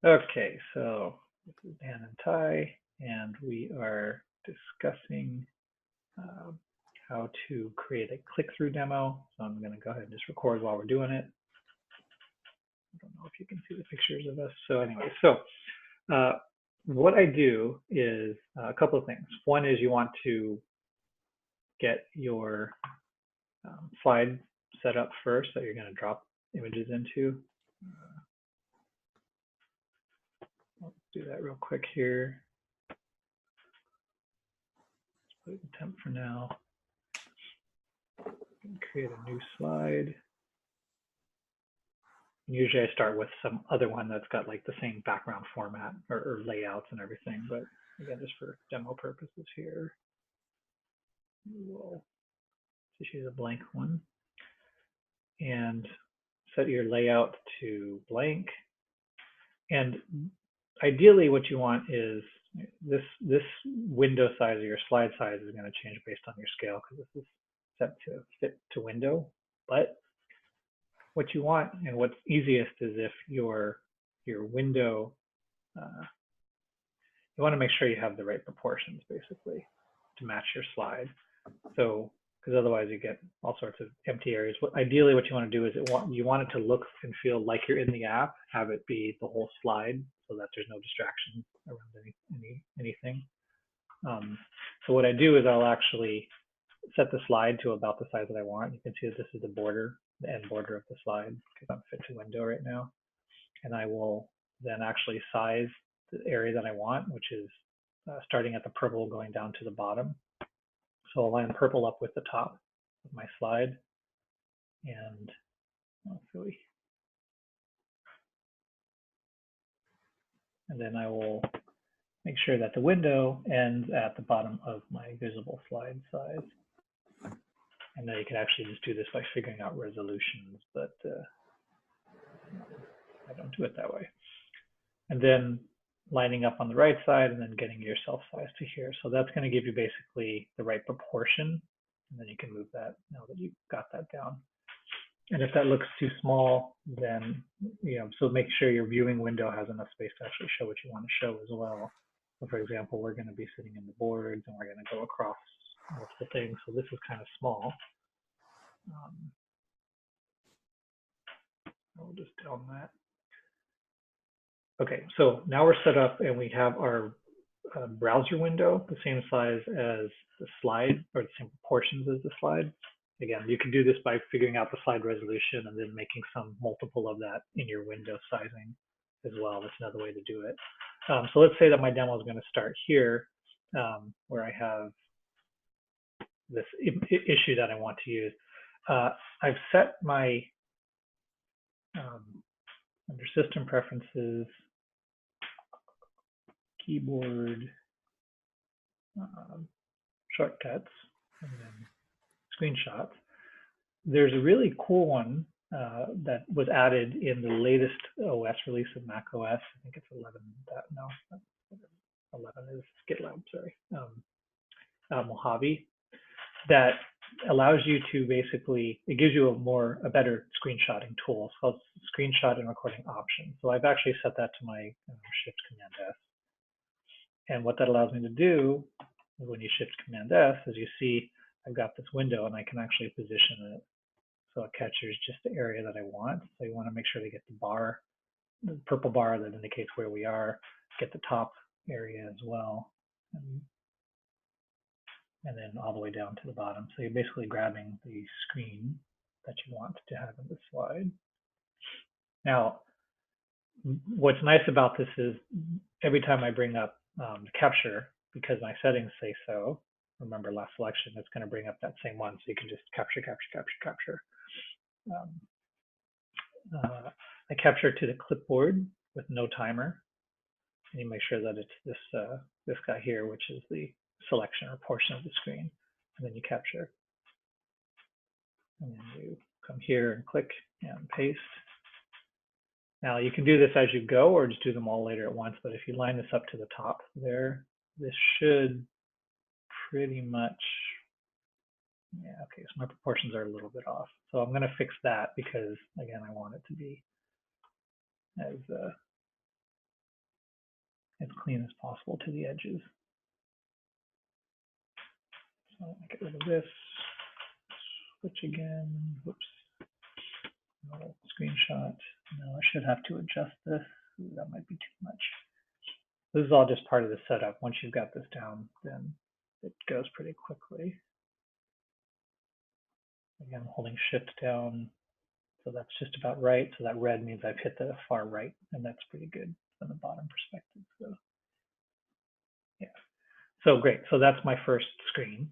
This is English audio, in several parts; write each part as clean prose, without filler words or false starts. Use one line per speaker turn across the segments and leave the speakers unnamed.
Okay, so this is Dan and Ty, and we are discussing how to create a click-through demo. So I'm going to go ahead and just record while we're doing it. I don't know if you can see the pictures of us. So anyway, what I do is a couple of things. One is you want to get your slide set up first that you're going to drop images into. Let's do that real quick here. Let's put it in temp for now. Create a new slide. Usually I start with some other one that's got like the same background format or layouts and everything, but again, just for demo purposes here, we'll just use a blank one and set your layout to blank. And ideally what you want is this window size or your slide size is going to change based on your scale because this is set to fit to window. But what you want and what's easiest is if your window, you want to make sure you have the right proportions basically to match your slide. So, because otherwise you get all sorts of empty areas. Ideally what you want to do is you want it to look and feel like you're in the app, have it be the whole slide so that there's no distraction around anything. So what I do is I'll actually set the slide to about the size that I want. You can see that this is the border, the end border of the slide because I'm fit to window right now. And I will then actually size the area that I want, which is starting at the purple going down to the bottom. So I'll line purple up with the top of my slide. And then I will make sure that the window ends at the bottom of my visible slide size. And then you can actually just do this by figuring out resolutions, but I don't do it that way. And then lining up on the right side and then getting yourself sized to here. So that's going to give you basically the right proportion. And then you can move that now that you've got that down. And if that looks too small, then, so make sure your viewing window has enough space to actually show what you want to show as well. So for example, we're going to be sitting in the boards and we're going to go across multiple things. So this is kind of small. I'll just down that. Okay, so now we're set up and we have our browser window, the same size as the slide or the same proportions as the slide. Again, you can do this by figuring out the slide resolution and then making some multiple of that in your window sizing as well. That's another way to do it. So let's say that my demo is going to start here where I have this issue that I want to use. I've set my, under system preferences, keyboard shortcuts, and then screenshots. There's a really cool one that was added in the latest OS release of Mac OS. I think it's 11. No, 11 is GitLab. Sorry, Mojave. That allows you to basically, it gives you a better screenshotting tool. It's called Screenshot and Recording Option. So I've actually set that to my Shift Command S. And what that allows me to do is when you Shift Command S, as you see, I've got this window and I can actually position it so it captures just the area that I want. So you want to make sure to get the bar, the purple bar that indicates where we are, get the top area as well, and then all the way down to the bottom. So you're basically grabbing the screen that you want to have in the slide. Now, what's nice about this is every time I bring up the capture, because my settings say so, remember last selection, it's going to bring up that same one. So you can just capture. I capture to the clipboard with no timer. And you make sure that it's this guy here, which is the selection or portion of the screen. And then you capture. And then you come here and click and paste. Now you can do this as you go or just do them all later at once. But if you line this up to the top there, this should pretty much, yeah, okay, so my proportions are a little bit off. So I'm going to fix that because, again, I want it to be as as clean as possible to the edges. So I'll get rid of this, switch again, whoops, no, screenshot. No, I should have to adjust this. Ooh, that might be too much. This is all just part of the setup. Once you've got this down, then it goes pretty quickly. Again, I'm holding shift down. So that's just about right. So that red means I've hit the far right, and that's pretty good from the bottom perspective. So yeah. So great. So that's my first screen.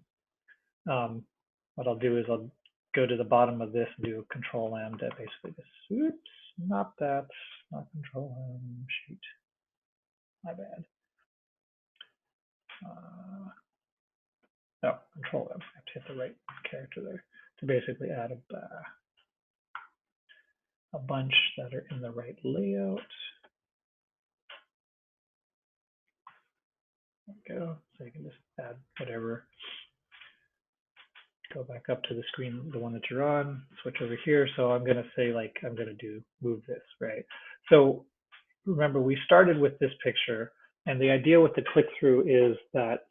What I'll do is I'll go to the bottom of this and do Control M to basically just, oops, not that, not Control M, shoot, my bad. No, Control M, I have to hit the right character there to basically add a bunch that are in the right layout. There we go. So you can just add whatever. Go back up to the screen, the one that you're on, switch over here. So I'm going to say, like, I'm going to move this, right? So remember, we started with this picture, and the idea with the click-through is that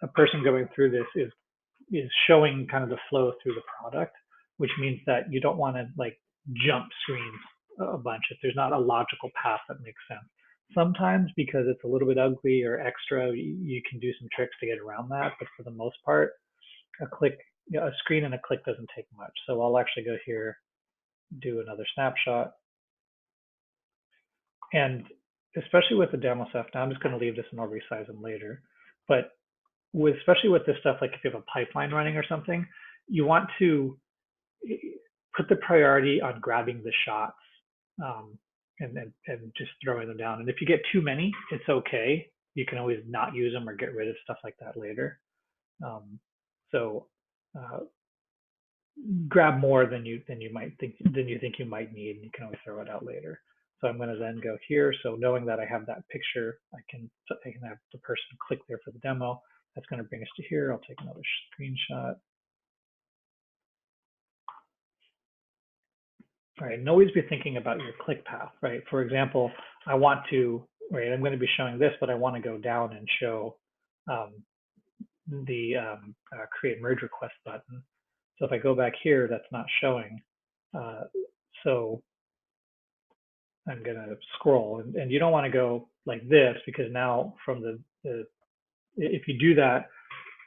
a person going through this is showing kind of the flow through the product, which means that you don't want to like jump screens a bunch if there's not a logical path that makes sense. Sometimes because it's a little bit ugly or extra, you can do some tricks to get around that, but for the most part, a screen and a click doesn't take much. So I'll actually go here, do another snapshot. And especially with the demo stuff, now I'm just going to leave this and I'll resize them later. But especially with this stuff, like if you have a pipeline running or something, you want to put the priority on grabbing the shots and just throwing them down. And if you get too many, it's okay. You can always not use them or get rid of stuff like that later. So grab more than you think you might need, and you can always throw it out later. So I'm going to then go here. So knowing that I have that picture, I can have the person click there for the demo. That's going to bring us to here. I'll take another screenshot. All right, and always be thinking about your click path, right? For example, I'm going to be showing this, but I want to go down and show the create merge request button. So if I go back here, that's not showing. So I'm going to scroll, and you don't want to go like this, because now from if you do that,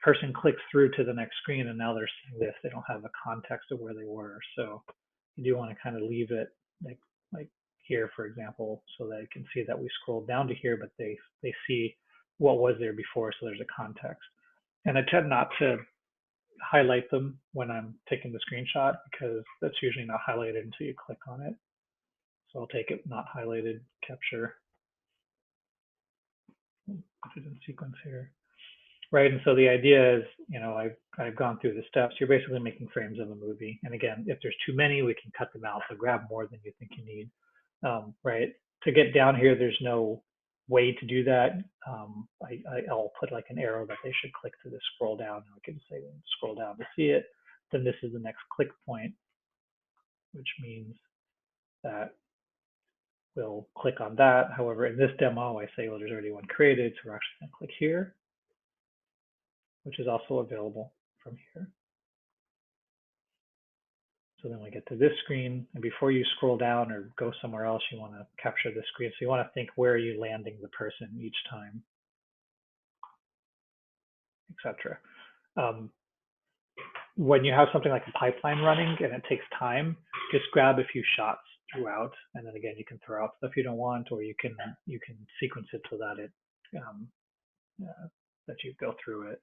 person clicks through to the next screen and now they're seeing this, they don't have the context of where they were. So you do want to kind of leave it like here, for example, so that you can see that we scrolled down to here, but they see what was there before, so there's a context. And I tend not to highlight them when I'm taking the screenshot, because that's usually not highlighted until you click on it. So I'll take it not highlighted, capture, put it in sequence here. Right, and so the idea is, I've gone through the steps. You're basically making frames of a movie. And again, if there's too many, we can cut them out. So grab more than you think you need, right? To get down here, there's no way to do that. I'll put like an arrow that they should click to this scroll down. And we can say scroll down to see it. Then this is the next click point, which means that we'll click on that. However, in this demo, I say, well, there's already one created. So we're actually going to click here, which is also available from here. So then we get to this screen, and before you scroll down or go somewhere else, you want to capture the screen. So you want to think, where are you landing the person each time, etc. When you have something like a pipeline running and it takes time, just grab a few shots throughout, and then again, you can throw out stuff you don't want, or you can sequence it so that it that you go through it.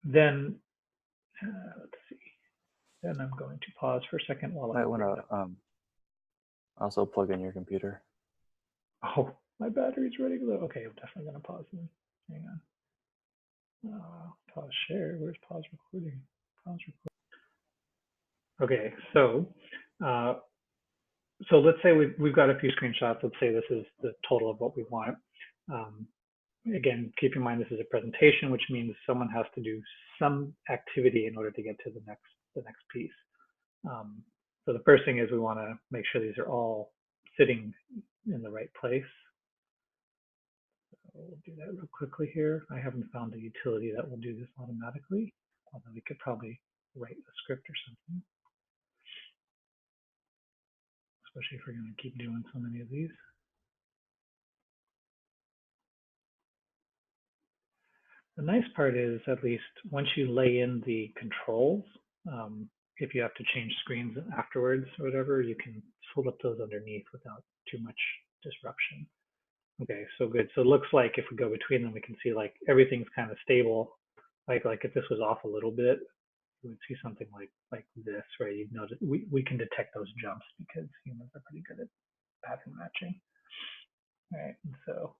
Then let's see. Then I'm going to pause for a second while I
might want to also plug in your computer.
Oh, my battery's running low. Okay, I'm definitely going to pause then. Hang on. Pause share. Where's pause recording? Pause recording. Okay, so let's say we've got a few screenshots. Let's say this is the total of what we want. Again, keep in mind this is a presentation, which means someone has to do some activity in order to get to the next piece. So the first thing is we want to make sure these are all sitting in the right place. So we'll do that real quickly here. I haven't found a utility that will do this automatically, although we could probably write a script or something, especially if we're going to keep doing so many of these. The nice part is, at least once you lay in the controls, if you have to change screens afterwards or whatever, you can flip those underneath without too much disruption. Okay, so good. So it looks like if we go between them, we can see like everything's kind of stable. Like if this was off a little bit, you would see something like this, right? You'd notice we can detect those jumps because humans are pretty good at pattern matching. All right, and so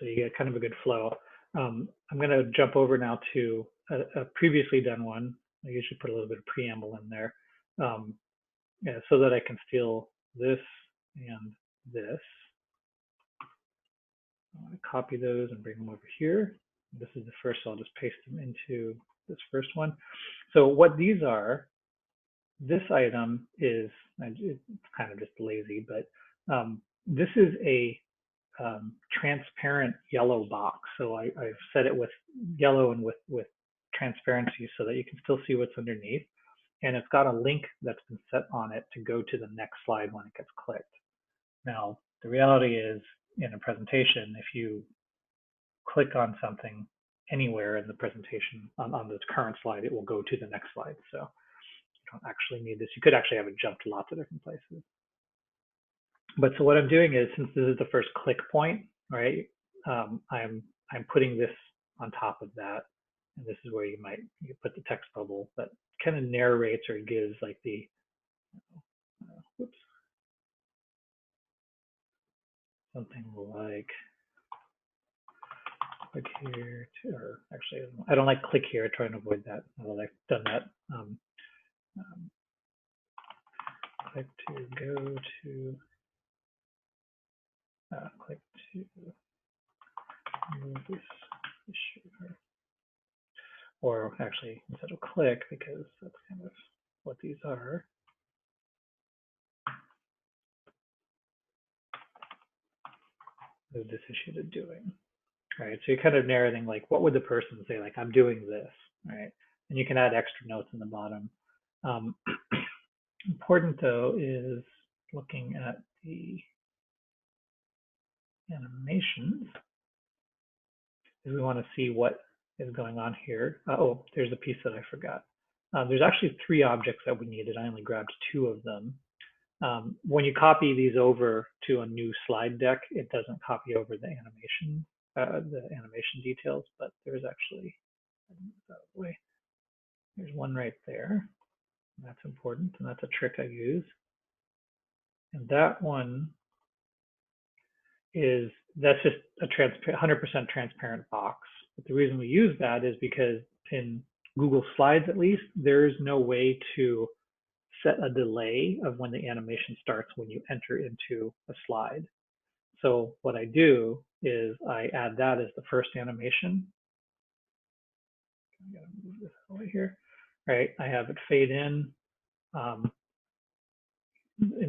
you get kind of a good flow. I'm going to jump over now to a previously done one. I usually put a little bit of preamble in there, yeah, so that I can steal this and this. I'm going to copy those and bring them over here. This is the first, so I'll just paste them into this first one. So what these are, this item is, it's kind of just lazy, but this is a transparent yellow box. So I've set it with yellow and with transparency so that you can still see what's underneath. And it's got a link that's been set on it to go to the next slide when it gets clicked. Now, the reality is, in a presentation, if you click on something anywhere in the presentation on the current slide, it will go to the next slide. So you don't actually need this. You could actually have it jump to lots of different places. But so what I'm doing is, since this is the first click point, right, I'm putting this on top of that. And this is where you put the text bubble that kind of narrates or gives like the, whoops, something like click here to, or actually, I don't like click here. I try and avoid that. Well, I've done that. Click to go to, click to move this issue. Or actually, instead of click, because that's kind of what these are. Move this issue to doing. Right, so you're kind of narrating like, what would the person say? Like, I'm doing this, right? And you can add extra notes in the bottom. Important though is looking at the animations, because we want to see what is going on here. Oh, there's a piece that I forgot. There's actually 3 objects that we needed. I only grabbed 2 of them. When you copy these over to a new slide deck, it doesn't copy over the animation details, but there's actually, there's one right there. That's important, and that's a trick I use. And that one is, that's just a 100% transparent box. But the reason we use that is because in Google Slides, at least, there is no way to set a delay of when the animation starts when you enter into a slide. So what I do is I add that as the first animation. I'm gonna move this away here. Right, I have it fade in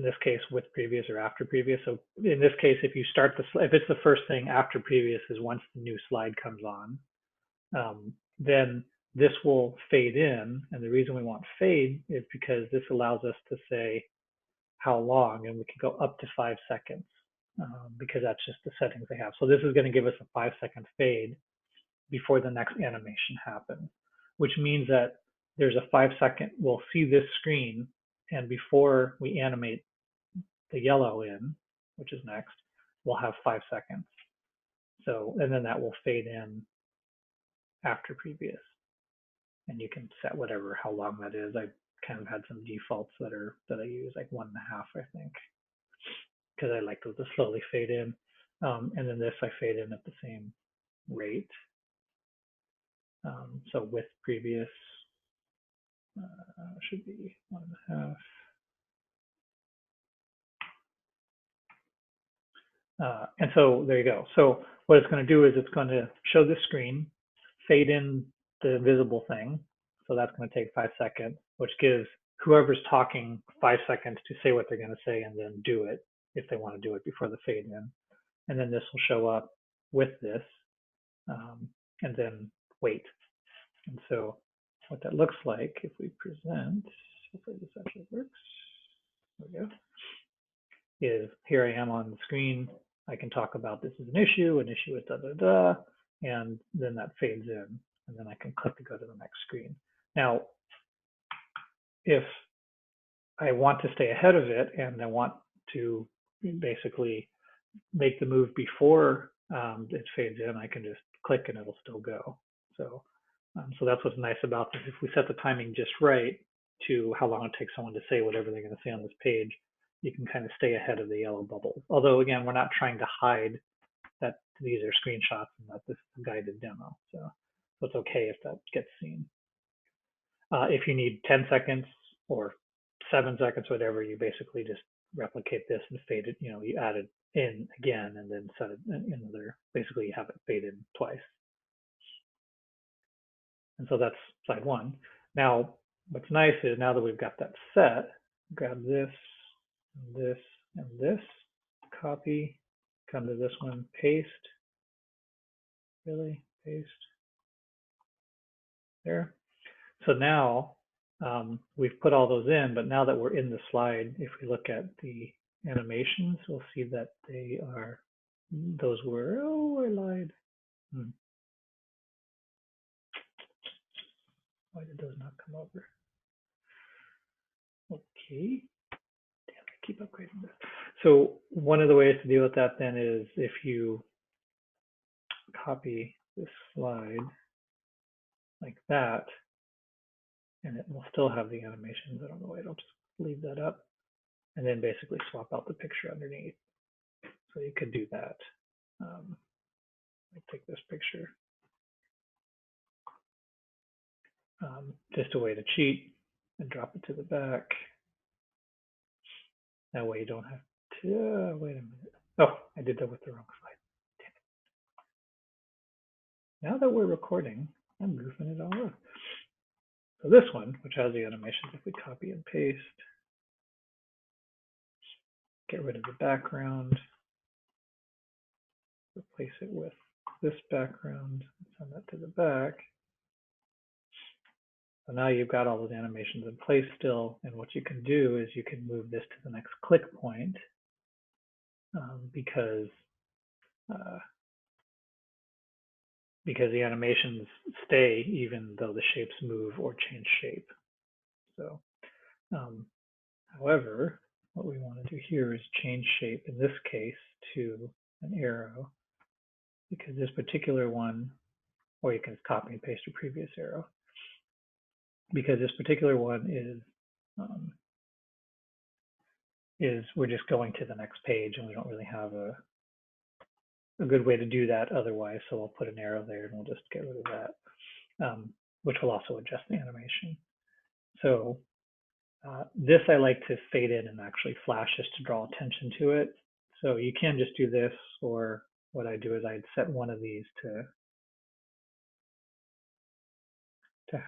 this case with previous or after previous. So in this case, if you start if it's the first thing after previous is once the new slide comes on, then this will fade in. And the reason we want fade is because this allows us to say how long, and we can go up to 5 seconds because that's just the settings they have. So this is going to give us a 5-second fade before the next animation happens, which means that there's a 5-second, we'll see this screen, and before we animate the yellow in, which is next, we'll have 5 seconds. So, and then that will fade in after previous. And you can set whatever, how long that is. I kind of had some defaults that I use, like 1.5, I think, because I like those to slowly fade in. And then this I fade in at the same rate. So with previous should be 1.5. And so there you go. So what it's going to do is it's going to show the screen, fade in the visible thing. So that's going to take 5 seconds, which gives whoever's talking 5 seconds to say what they're going to say and then do it. if they want to do it before the fade in. And then this will show up with this, and then wait. And so what that looks like, if we present, hopefully this actually works, there we go, is here I am on the screen. I can talk about this is an issue is da da da, and then that fades in, and then I can click to go to the next screen. Now, if I want to stay ahead of it and I want to basically make the move before it fades in, I can just click and it'll still go. So that's what's nice about this. If we set the timing just right to how long it takes someone to say whatever they're going to say on this page, you can kind of stay ahead of the yellow bubbles. Although, again, we're not trying to hide that these are screenshots and that this is a guided demo. So it's okay if that gets seen. If you need 10 seconds or 7 seconds, whatever, you basically just replicate this and fade it. You add it in again and then set it in another. Basically, you have it fade in twice. And so that's slide one. Now, what's nice is now that we've got that set, grab this, and this, and this, copy, come to this one, paste, really, paste, there. So now we've put all those in, but now that we're in the slide, if we look at the animations, we'll see that those were, oh, I lied. Why did those not come over? Okay. Damn, I keep upgrading this. So one of the ways to deal with that then is if you copy this slide like that, and it will still have the animations. I don't know why I don't just leave that up, and then basically swap out the picture underneath. So you could do that. Take this picture. Just a way to cheat and drop it to the back. That way you don't have to, wait a minute. Oh, I did that with the wrong slide. Damn it. Now that we're recording, I'm goofing it all up. So this one, which has the animations, if we copy and paste, get rid of the background, replace it with this background, send that to the back. So now you've got all those animations in place still, and what you can do is you can move this to the next click point because the animations stay even though the shapes move or change shape. So, however, what we want to do here is change shape in this case to an arrow, because this particular one, or you can copy and paste a previous arrow, because this particular one is we're just going to the next page and we don't really have a good way to do that otherwise. So we'll put an arrow there and we'll just get rid of that, which will also adjust the animation. So this I like to fade in and actually flash just to draw attention to it. So you can just do this, or what I do is I'd set one of these to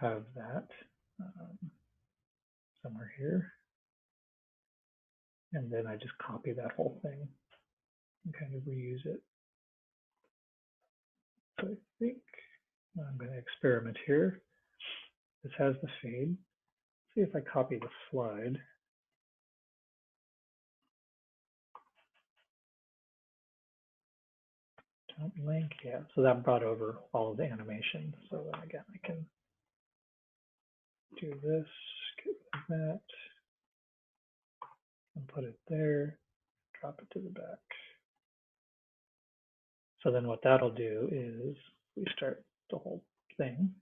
have that somewhere here. And then I just copy that whole thing and kind of reuse it. So I think I'm going to experiment here. This has the fade. See if I copy the slide. Don't link, yeah. So that brought over all of the animation. So then again, I can do this, get rid of that, and put it there, drop it to the back. So then what that'll do is we start the whole thing.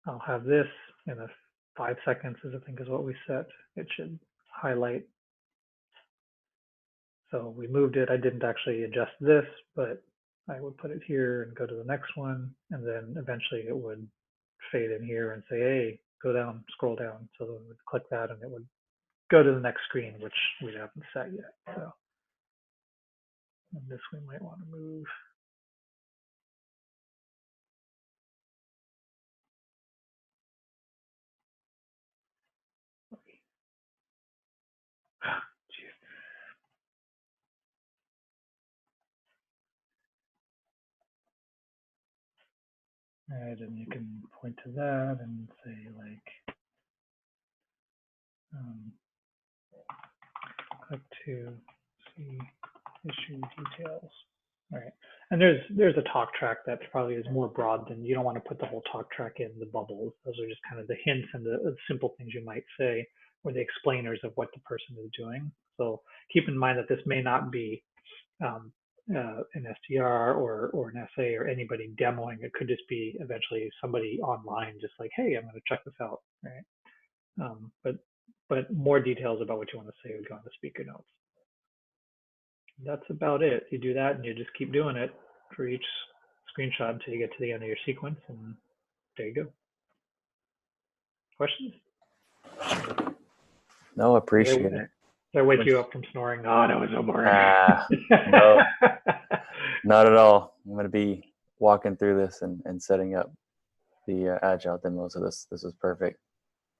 I'll have this in 5 seconds, I think is what we set. It should highlight. So we moved it. I didn't actually adjust this, but I would put it here and go to the next one. And then eventually it would fade in here and say, hey, go down, scroll down. So then we would click that and it would go to the next screen, which we haven't set yet. So and this we might want to move. Right, and you can point to that and say like, click to see issue details. All right, and there's a talk track that probably is more broad than, you don't want to put the whole talk track in the bubbles. Those are just kind of the hints and the simple things you might say, or the explainers of what the person is doing. So keep in mind that this may not be an SDR or an SA or anybody demoing. It could just be eventually somebody online just like, hey, I'm going to check this out, right? But more details about what you want to say would go on the speaker notes. That's about it. You do that and you just keep doing it for each screenshot until you get to the end of your sequence, and there you go. Questions?
No, appreciate it.
Did I wake you up from snoring? Oh, that was so boring.
No, not at all. I'm going to be walking through this and setting up the agile demo. So this is perfect.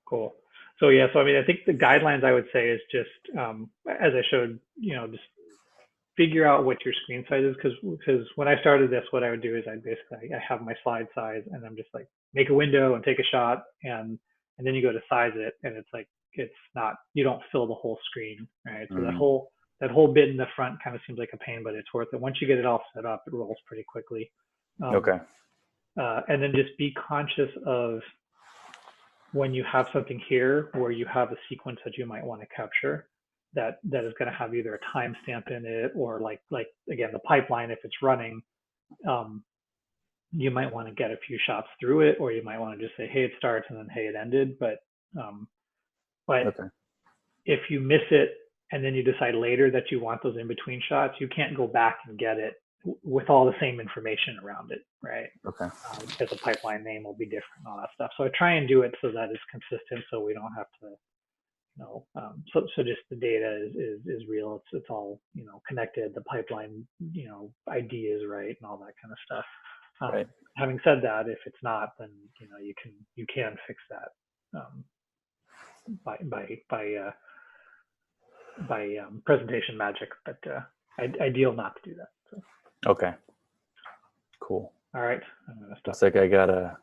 Cool. So yeah, so I mean, I think the guidelines I would say is just, as I showed, just figure out what your screen size is, because when I started this, what I would do is I have my slide size, and I'm just like, make a window and take a shot, and then you go to size it, and it's like, it's not, you don't fill the whole screen, right? So that whole bit in the front kind of seems like a pain, but it's worth it. Once you get it all set up, it rolls pretty quickly.
Okay.
And then just be conscious of when you have something here where you have a sequence that you might want to capture, that is going to have either a timestamp in it, or like again, the pipeline, if it's running, you might want to get a few shots through it, or you might want to just say, hey, it starts, and then hey, it ended. But okay. If you miss it and then you decide later that you want those in between shots, you can't go back and get it with all the same information around it, right?
Okay.
Because the pipeline name will be different and all that stuff. So I try and do it so that it's consistent, so we don't have to, so just the data is real. It's all, connected. The pipeline, ID is right and all that kind of stuff.
Right.
Having said that, if it's not, then you can fix that by presentation magic, but ideal not to do that. So.
Okay. Cool.
All right, I'm gonna stop.
Looks like I got a